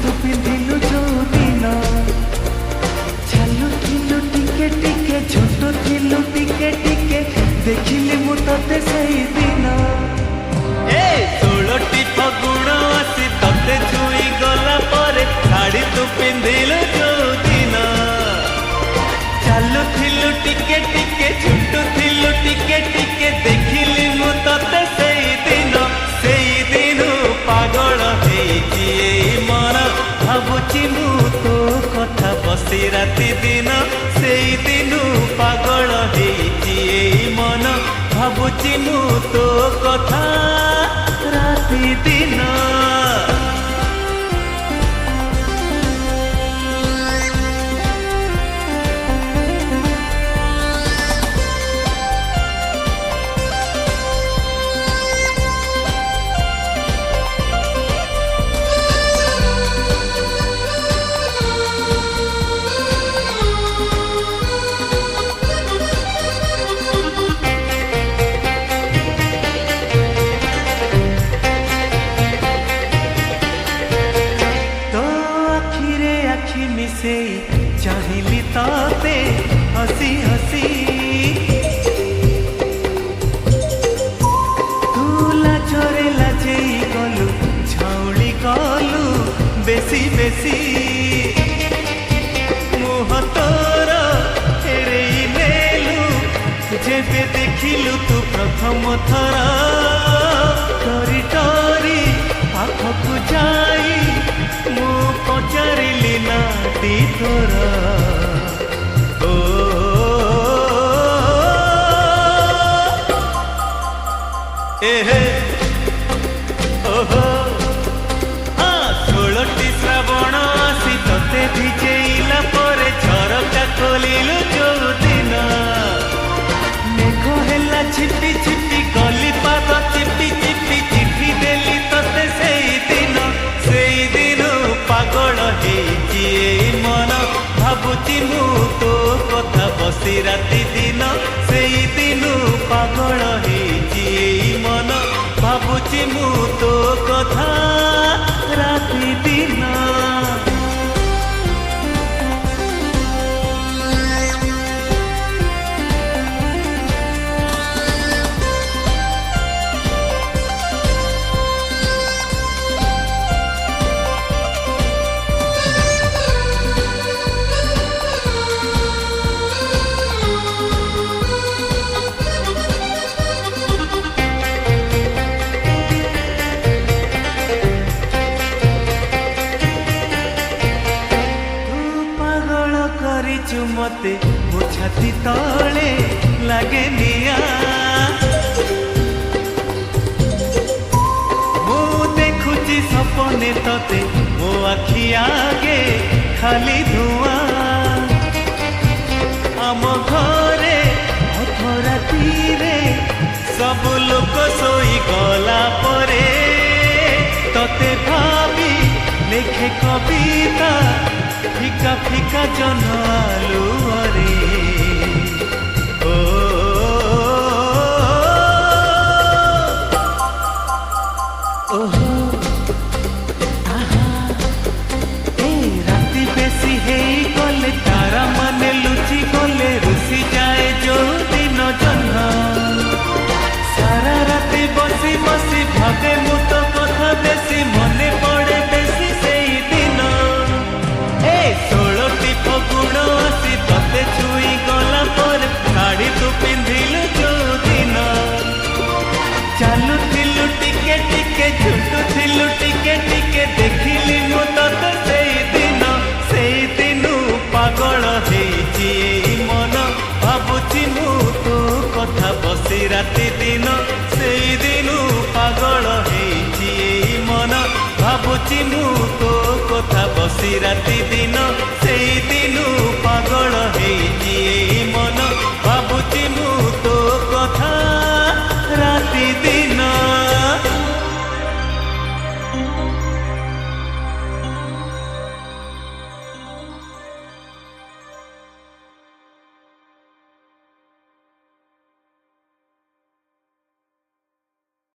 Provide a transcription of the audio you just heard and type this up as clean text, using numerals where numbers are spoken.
तू पिंधिलु जो दिन चालुथिलु टिके टिके छोट थिलु टिके टिके देखिली मु तते सेई दिन ए 16टी फगुण आसी तते छुई गला परे शाड़ी तू पिंधिलु जो दिन चालुथिलु टिके टिके छोट थिलु टिके टिके देखिली मु तते सेई दिन पागल हेची मन भावुची मु तो कथा बसी राति दिन सेई दिन पागल हेची मन भावुची मु तो कथा राति दिन मिसे चाहिली ताते हसी हसी तू लाजरे लाजेई गलु झाउली गलु बेसी बेसी मुह तोर फेरेई नेलु जेबे देखिलु तू प्रथम थर डरी डरी पाखकु जाई मु पचारिली नाटी तोर ओ एहे ओहो हाँ 16टी श्रावण आसी तते भिजेइला परे झरका खोलिलु जो दिन मेघ हेला छिपी छिपी गली पाद चिपी चिपी चिठी देली तते सेई दिन पागल हेची मन भावुची मु तो कथा बसी राति दिन सेई दिन पागल हेची मन भावुची मु तो कथा राति दिन मते मो छाती तले लागे निया मो देखुची सपने तते मो आखि आगे खाली धुआं आम घरे अधराती सब लोक सोई गला परे तते भाभी लेखे कविता फिका फिका जन आलुअरे ओ ओहो आहा ए राति बेसी हेई गले तारा माने लुचि गले रुसी जाए जो दिन जन्म सारा राति बसी बसी भावे मु तो कथा बेसी मने पड़े बेसी सेई दिन 16टी फगुण आसी तते छुई गला पर शाड़ी तू पिंधिलु जो दिन चालुथिलु टिके टिके झुटुथिलु टिके टिके देखिली मु तते सेई दिन पागल हेची मन भावुची मु तो कथा बसी राति दिन सेई दिन पागल हेची मन भावुची मु तो कथा बसी राति दिन सेई दिन